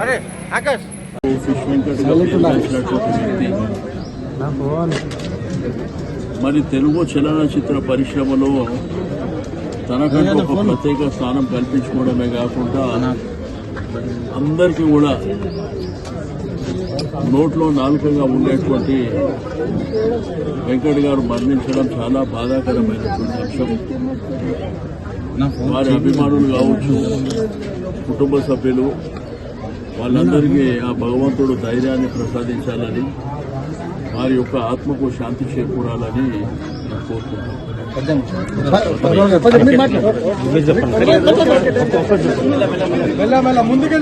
అరే ఆకాష్ మరి తెలుగు చలనచిత్ర పరిశ్రమలో తనకంటూ ఒక ప్రత్యేక స్థానం కల్పించుకోవడమే కాకుండా అందరికీ కూడా నోట్లో నాలుకగా ఉండేటువంటి వెంకట్ గారు మరణించడం చాలా బాధాకరమైనటువంటి అంశం. వారి అభిమానులు కావచ్చు, కుటుంబ సభ్యులు వాళ్ళందరికీ ఆ భగవంతుడు ధైర్యాన్ని ప్రసాదించాలని, వారి యొక్క ఆత్మకు శాంతి చేకూరాలని నేను కోరుకుంటున్నాను.